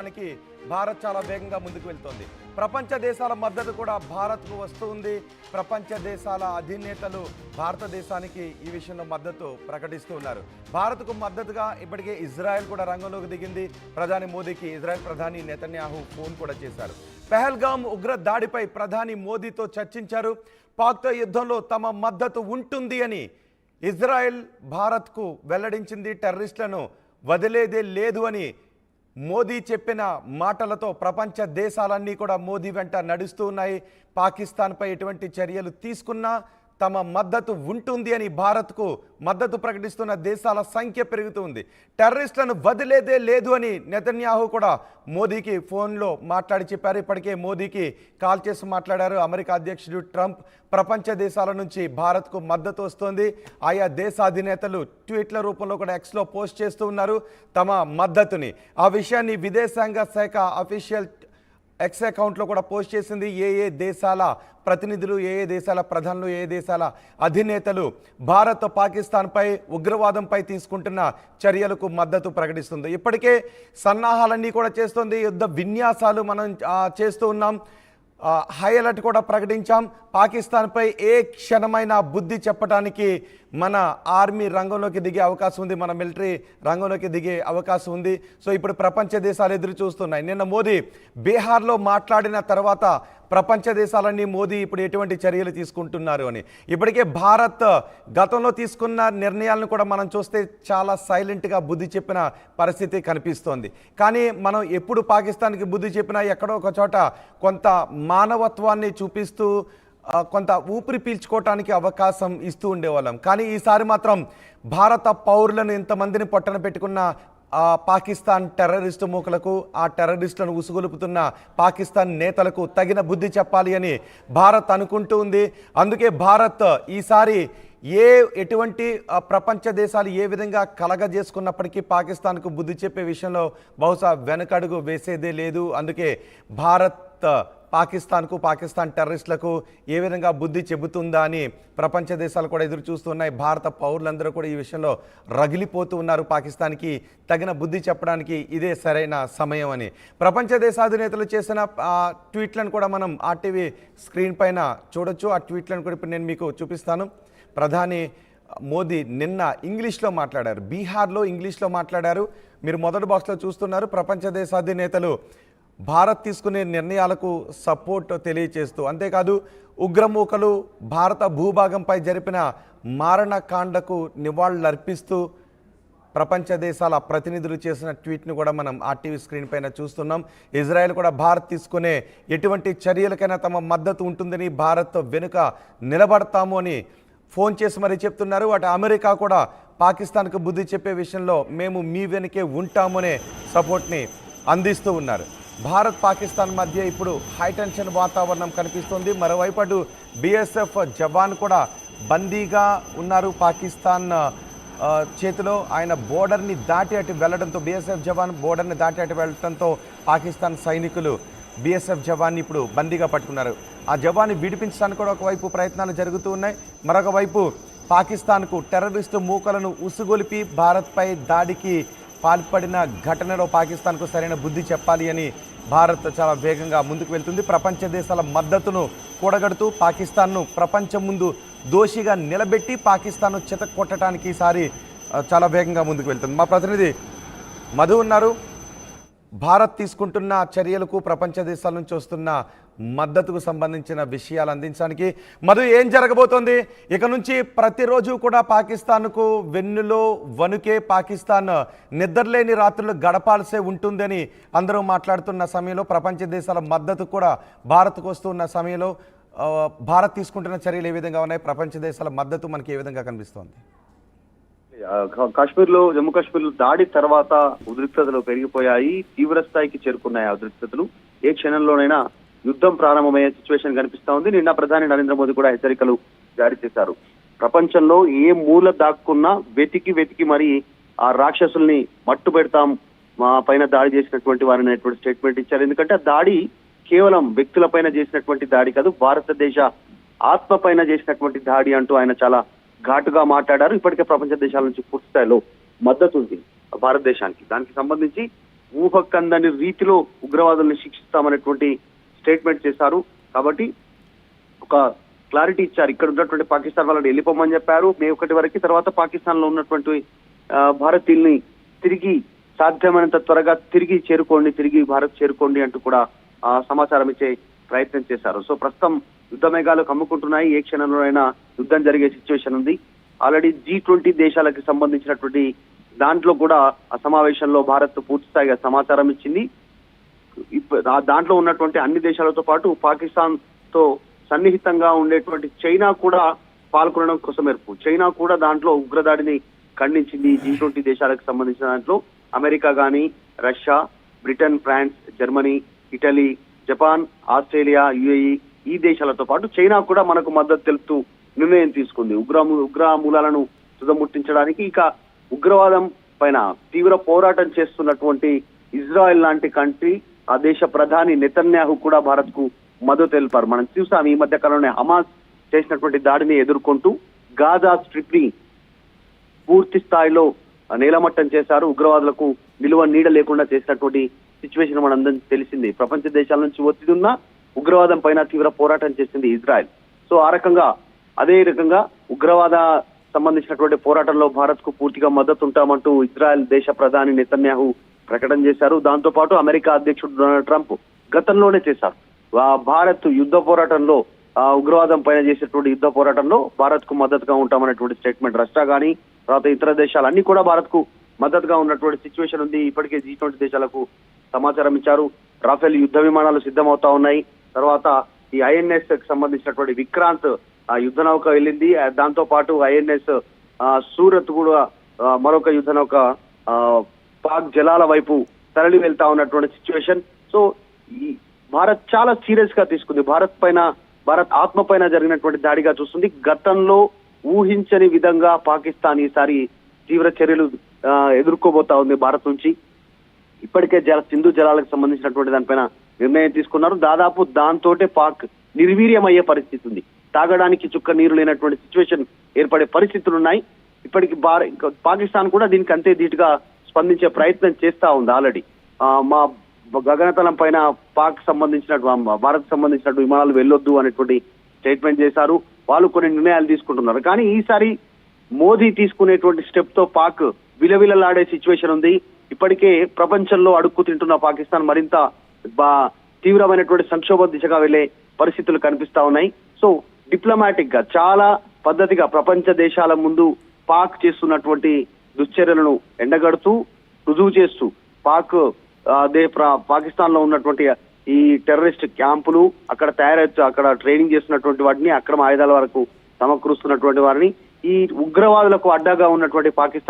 దానికి భారత్ చాలా వేగంగా ముందుకు వెళ్తోంది. ప్రపంచ దేశాల మద్దతు కూడా భారత్కు వస్తుంది. ప్రపంచ దేశాల అధినేతలు భారతదేశానికి ఈ విషయంలో మద్దతు ప్రకటిస్తూ ఉన్నారు. భారత్కు మద్దతుగా ఇప్పటికే ఇజ్రాయెల్ కూడా రంగంలోకి దిగింది. ప్రధాని మోదీకి ఇజ్రాయెల్ ప్రధాని నెతన్యాహు ఫోన్ కూడా చేశారు. పెహల్గాం ఉగ్ర దాడిపై ప్రధాని మోదీతో చర్చించారు. పాక్తో యుద్ధంలో తమ మద్దతు ఉంటుంది అని ఇజ్రాయెల్ భారత్కు వెల్లడించింది. టెర్రరిస్టులను వదిలేదే లేదు అని మోదీ చెప్పిన మాటలతో ప్రపంచ దేశాలన్నీ కూడా మోదీ వెంట నడుస్తూ ఉన్నాయి. పాకిస్తాన్పై ఎటువంటి చర్యలు తీసుకున్నా తమ మద్దతు ఉంటుంది అని భారత్కు మద్దతు ప్రకటిస్తున్న దేశాల సంఖ్య పెరుగుతుంది. టెర్రరిస్టులను వదిలేదే లేదు అని నెతన్యాహు కూడా మోదీకి ఫోన్లో మాట్లాడి చెప్పారు. ఇప్పటికే మోదీకి కాల్ చేసి మాట్లాడారు. అమెరికా అధ్యక్షుడు ట్రంప్ ప్రపంచ దేశాల నుంచి భారత్కు మద్దతు వస్తుంది. ఆయా దేశాధినేతలు ట్వీట్ల రూపంలో కూడా ఎక్స్లో పోస్ట్ చేస్తూ ఉన్నారు తమ మద్దతుని. ఆ విషయాన్ని విదేశాంగ శాఖ అఫీషియల్ ఎక్స్ అకౌంట్లో కూడా పోస్ట్ చేసింది. ఏ దేశాల ప్రతినిధులు, ఏ దేశాల ప్రధానులు, ఏ దేశాల అధినేతలు భారత్ పాకిస్తాన్పై ఉగ్రవాదంపై తీసుకుంటున్న చర్యలకు మద్దతు ప్రకటిస్తుంది. ఇప్పటికే సన్నాహాలన్నీ కూడా చేస్తుంది. యుద్ధ విన్యాసాలు మనం చేస్తూ ఉన్నాం. హై అలర్ట్ కూడా ప్రకటించాం. పాకిస్తాన్పై ఏ క్షణమైన బుద్ధి చెప్పడానికి మన ఆర్మీ రంగంలోకి దిగే అవకాశం ఉంది, మన మిలిటరీ రంగంలోకి దిగే అవకాశం ఉంది. సో ఇప్పుడు ప్రపంచ దేశాలు ఎదురు చూస్తున్నాయి. నిన్న మోదీ బీహార్లో మాట్లాడిన తర్వాత ప్రపంచ దేశాలన్నీ మోదీ ఇప్పుడు ఎటువంటి చర్యలు తీసుకుంటున్నారు అని. ఇప్పటికే భారత్ గతంలో తీసుకున్న నిర్ణయాలను కూడా మనం చూస్తే చాలా సైలెంట్గా బుద్ధి చెప్పిన పరిస్థితి కనిపిస్తోంది. కానీ మనం ఎప్పుడు పాకిస్తాన్కి బుద్ధి చెప్పినా ఎక్కడో ఒక చోట కొంత మానవత్వాన్ని చూపిస్తూ కొంత ఊపిరి పీల్చుకోవటానికి అవకాశం ఇస్తూ ఉండేవాళ్ళం. కానీ ఈసారి మాత్రం భారత పౌరులను ఇంతమందిని పొట్టన పెట్టుకున్న పాకిస్తాన్ టెర్రరిస్టు మూకలకు, ఆ టెర్రరిస్టులను ఉసుగొలుపుతున్న పాకిస్తాన్ నేతలకు తగిన బుద్ధి చెప్పాలి అని భారత్ అనుకుంటూ ఉంది. అందుకే భారత్ ఈసారి ఎటువంటి ప్రపంచ దేశాలు ఏ విధంగా కలగజేసుకున్నప్పటికీ పాకిస్తాన్కు బుద్ధి చెప్పే విషయంలో బహుశా వెనకడుగు వేసేదే లేదు. అందుకే భారత్ పాకిస్తాన్కు, పాకిస్తాన్ టెర్రరిస్టులకు ఏ విధంగా బుద్ధి చెబుతుందా అని ప్రపంచ దేశాలు కూడా ఎదురు చూస్తున్నాయి. భారత పౌరులందరూ కూడా ఈ విషయంలో రగిలిపోతూ ఉన్నారు. పాకిస్తాన్కి తగిన బుద్ధి చెప్పడానికి ఇదే సరైన సమయం అని. ప్రపంచ దేశాధినేతలు చేసిన ట్వీట్లను కూడా మనం ఆర్టీవీ స్క్రీన్ పైన చూడొచ్చు. ఆ ట్వీట్లను కూడా ఇప్పుడు నేను మీకు చూపిస్తాను. ప్రధాని మోదీ నిన్న ఇంగ్లీష్లో మాట్లాడారు. బీహార్లో ఇంగ్లీష్లో మాట్లాడారు. మీరు మొదటి బాక్స్లో చూస్తున్నారు. ప్రపంచ దేశాధినేతలు భారత్ తీసుకునే నిర్ణయాలకు సపోర్ట్ తెలియచేస్తూ, అంతేకాదు ఉగ్రమూకలు భారత భూభాగంపై జరిపిన మారణకాండకు నివాళులర్పిస్తూ ప్రపంచ దేశాల ప్రతినిధులు చేసిన ట్వీట్ను కూడా మనం ఆర్టీవీ స్క్రీన్ పైన చూస్తున్నాం. ఇజ్రాయెల్ కూడా భారత్ తీసుకునే ఎటువంటి చర్యలకైనా తమ మద్దతు ఉంటుందని, భారత్ వెనుక నిలబడతాము అని ఫోన్ చేసి మరీ చెప్తున్నారు. అటు అమెరికా కూడా పాకిస్తాన్కు బుద్ధి చెప్పే విషయంలో మేము మీ వెనుకే ఉంటామనే సపోర్ట్ని అందిస్తూ ఉన్నారు. భారత్ పాకిస్తాన్ మధ్య ఇప్పుడు హైటెన్షన్ వాతావరణం కనిపిస్తోంది. మరోవైపు అటు బీఎస్ఎఫ్ జవాన్ కూడా బందీగా ఉన్నారు పాకిస్తాన్ చేతిలో. ఆయన బోర్డర్ని దాటి అటు వెళ్లడంతో, బీఎస్ఎఫ్ జవాన్ బోర్డర్ని దాటి అటు వెళ్ళడంతో పాకిస్తాన్ సైనికులు బీఎస్ఎఫ్ జవాన్ని ఇప్పుడు బందీగా పట్టుకున్నారు. ఆ జవాన్ని విడిపించడానికి కూడా ఒకవైపు ప్రయత్నాలు జరుగుతూ ఉన్నాయి. మరొక వైపు పాకిస్తాన్కు టెర్రరిస్టు మూకలను ఉసుగొలిపి భారత్పై దాడికి పాల్పడిన ఘటనలో పాకిస్తాన్కు సరైన బుద్ధి చెప్పాలి అని భారత్ చాలా వేగంగా ముందుకు వెళ్తుంది. ప్రపంచ దేశాల మద్దతును కూడగడుతూ పాకిస్తాన్ను ప్రపంచం ముందు దోషిగా నిలబెట్టి పాకిస్తాన్ను చితక్కొట్టడానికి ఈసారి చాలా వేగంగా ముందుకు వెళ్తుంది. మా ప్రతినిధి మధు ఉన్నారు. భారత్ తీసుకుంటున్న చర్యలకు, ప్రపంచ దేశాల నుంచి వస్తున్న మద్దతుకు సంబంధించిన విషయాలు అందించడానికి మధు, ఏం జరగబోతోంది? ఇక నుంచి ప్రతిరోజు కూడా పాకిస్తాన్కు వెన్నులో వణుకే, పాకిస్తాన్ నిద్రలేని రాత్రులు గడపాల్సే ఉంటుందని అందరూ మాట్లాడుతున్న సమయంలో, ప్రపంచ దేశాల మద్దతు కూడా భారత్కు వస్తున్న సమయంలో భారత్ తీసుకుంటున్న చర్యలు ఏ విధంగా ఉన్నాయి? ప్రపంచ దేశాల మద్దతు మనకి ఏ విధంగా కనిపిస్తోంది? కాశ్మీర్లో, జమ్మూ కాశ్మీర్లో దాడి తర్వాత ఉద్రిక్తతలు పెరిగిపోయాయి. తీవ్ర స్థాయికి చేరుకున్నాయి ఆ ఉద్రిక్తతలు. ఏ క్షణంలోనైనా యుద్ధం ప్రారంభమయ్యే సిచ్యువేషన్ కనిపిస్తా ఉంది. నిన్న ప్రధాని నరేంద్ర మోదీ కూడా హెచ్చరికలు జారీ చేశారు. ప్రపంచంలో ఏ మూల దాక్కున్నా వెతికి మరి ఆ రాక్షసుల్ని మట్టు పెడతాం, మా పైన దాడి చేసినటువంటి వారిని అనేటువంటి స్టేట్మెంట్ ఇచ్చారు. ఎందుకంటే ఆ దాడి కేవలం వ్యక్తుల పైన చేసినటువంటి దాడి కాదు, భారతదేశ ఆత్మ పైన చేసినటువంటి దాడి అంటూ ఆయన చాలా ఘాటుగా మాట్లాడారు. ఇప్పటికే ప్రపంచ దేశాల నుంచి పూర్తి స్థాయిలో మద్దతు ఉంది భారతదేశానికి. దానికి సంబంధించి ఊహకందని రీతిలో ఉగ్రవాదుల్ని శిక్షిస్తామనేటువంటి స్టేట్మెంట్ చేశారు. కాబట్టి ఒక క్లారిటీ ఇచ్చారు. ఇక్కడ ఉన్నటువంటి పాకిస్తాన్ వాళ్ళని వెళ్ళిపోమని చెప్పారు మే 1 వరకు. తర్వాత పాకిస్తాన్ లో ఉన్నటువంటి భారతీయుల్ని తిరిగి సాధ్యమైనంత త్వరగా తిరిగి భారత్ చేరుకోండి అంటూ కూడా సమాచారం ఇచ్చే ప్రయత్నం చేశారు. సో ప్రస్తుతం యుద్ధ మేఘాలు కమ్ముకుంటున్నాయి. ఏ క్షణంలోనైనా యుద్ధం జరిగే సిచ్యువేషన్ ఉంది. ఆల్రెడీ G20 దేశాలకు సంబంధించినటువంటి దాంట్లో కూడా ఆ సమావేశంలో భారత్ పూర్తి స్థాయిగా సమాచారం ఇచ్చింది. దాంట్లో ఉన్నటువంటి అన్ని దేశాలతో పాటు పాకిస్తాన్ తో సన్నిహితంగా ఉండేటువంటి చైనా కూడా పాల్గొనడం కోసం చైనా కూడా దాంట్లో ఉగ్రదాడిని ఖండించింది. G20 దేశాలకు సంబంధించిన దాంట్లో అమెరికా గాని, Russia, Britain, France, Germany, Italy, Japan, Australia, UAE ఈ దేశాలతో పాటు చైనా కూడా మనకు మద్దతు తెలుపుతూ నిర్ణయం తీసుకుంది. ఉగ్ర మూలాలను తుదముట్టించడానికి ఇక ఉగ్రవాదం పైన తీవ్ర పోరాటం చేస్తున్నటువంటి ఇజ్రాయెల్ లాంటి కంట్రీ, ఆ దేశ ప్రధాని నెతన్యాహు కూడా భారత్ కు మద్దతు తెలిపారు. మనం చూసాం ఈ మధ్య కాలంలో హమాస్ చేసినటువంటి దాడిని ఎదుర్కొంటూ గాజా స్ట్రిప్ ని పూర్తి స్థాయిలో నేలమట్టం చేశారు. ఉగ్రవాదులకు నిలువ నీడ లేకుండా చేసినటువంటి సిచ్యువేషన్ మనందరికీ తెలిసింది. ప్రపంచ దేశాల నుంచి ఒత్తిడి ఉన్న ఉగ్రవాదం పైన తీవ్ర పోరాటం చేసింది ఇజ్రాయెల్. సో అదే రకంగా ఉగ్రవాద సంబంధించినటువంటి పోరాటంలో భారత్ కు పూర్తిగా మద్దతు ఉంటామంటూ ఇజ్రాయెల్ దేశ ప్రధాని నెతన్యాహు ప్రకటన చేశారు. దాంతో పాటు అమెరికా అధ్యక్షుడు డొనాల్డ్ ట్రంప్ గతంలోనే చేశారు. భారత్ యుద్ధ పోరాటంలో ఉగ్రవాదం పైన చేసేటువంటి యుద్ధ పోరాటంలో భారత్ కు మద్దతుగా ఉంటామనేటువంటి స్టేట్మెంట్ రష్యా గానీ తర్వాత ఇతర దేశాలన్నీ కూడా భారత్ కు మద్దతుగా ఉన్నటువంటి సిచ్యువేషన్ ఉంది. ఇప్పటికే G20 దేశాలకు సమాచారం ఇచ్చారు. రాఫెల్ యుద్ధ విమానాలు సిద్ధమవుతా ఉన్నాయి. తర్వాత ఈ INS కి సంబంధించినటువంటి విక్రాంత్ యుద్ధ నౌక వెళ్ళింది. దాంతో పాటు INS సూరత్ కూడా మరొక యుద్ధ నౌక పాక్ జలాల వైపు తరలి వెళ్తా ఉన్నటువంటి సిచ్యువేషన్. సో ఈ భారత్ చాలా సీరియస్ గా తీసుకుంది. భారత్ ఆత్మ పైన జరిగినటువంటి దాడిగా చూస్తుంది. గతంలో ఊహించని విధంగా పాకిస్తాన్ ఈసారి తీవ్ర చర్యలు ఎదుర్కోబోతా ఉంది భారత్ నుంచి. ఇప్పటికే సింధు జలాలకు సంబంధించినటువంటి దానిపైన నిర్ణయం తీసుకున్నారు. దాదాపు దాంతోటే పాక్ నిర్వీర్యం అయ్యే పరిస్థితి ఉంది. తాగడానికి చుక్క నీరు లేనటువంటి సిచ్యువేషన్ ఏర్పడే పరిస్థితులు ఉన్నాయి. ఇప్పటికి పాకిస్తాన్ కూడా దీనికి అంతే ధీటుగా స్పందించే ప్రయత్నం చేస్తా ఉంది. ఆల్రెడీ మా గగనతలం పైన భారత్ సంబంధించినట్టు విమానాలు వెళ్ళొద్దు అనేటువంటి స్టేట్మెంట్ చేశారు. వాళ్ళు కొన్ని నిర్ణయాలు తీసుకుంటున్నారు. కానీ ఈసారి మోదీ తీసుకునేటువంటి స్టెప్ తో పాక్ విలవిలలాడే సిచ్యువేషన్ ఉంది. ఇప్పటికే ప్రపంచంలో అడుక్కు తింటున్న పాకిస్తాన్ మరింత తీవ్రమైనటువంటి సంక్షోభ దిశగా వెళ్లే పరిస్థితులు కనిపిస్తా ఉన్నాయి. సో డిప్లొమాటిక్ గా చాలా పద్ధతిగా ప్రపంచ దేశాల ముందు పాక్ చేస్తున్నటువంటి దుశ్చర్యలను ఎండగడుతూ రుజువు చేస్తూ పాకిస్తాన్ లో ఉన్నటువంటి ఈ టెర్రరిస్ట్ క్యాంపులు అక్కడ ట్రైనింగ్ చేస్తున్నటువంటి వాటిని అక్రమ ఆయుధాల వరకు సమకూరుస్తున్నటువంటి వారిని ఈ ఉగ్రవాదులకు అడ్డాగా ఉన్నటువంటి పాకిస్తాన్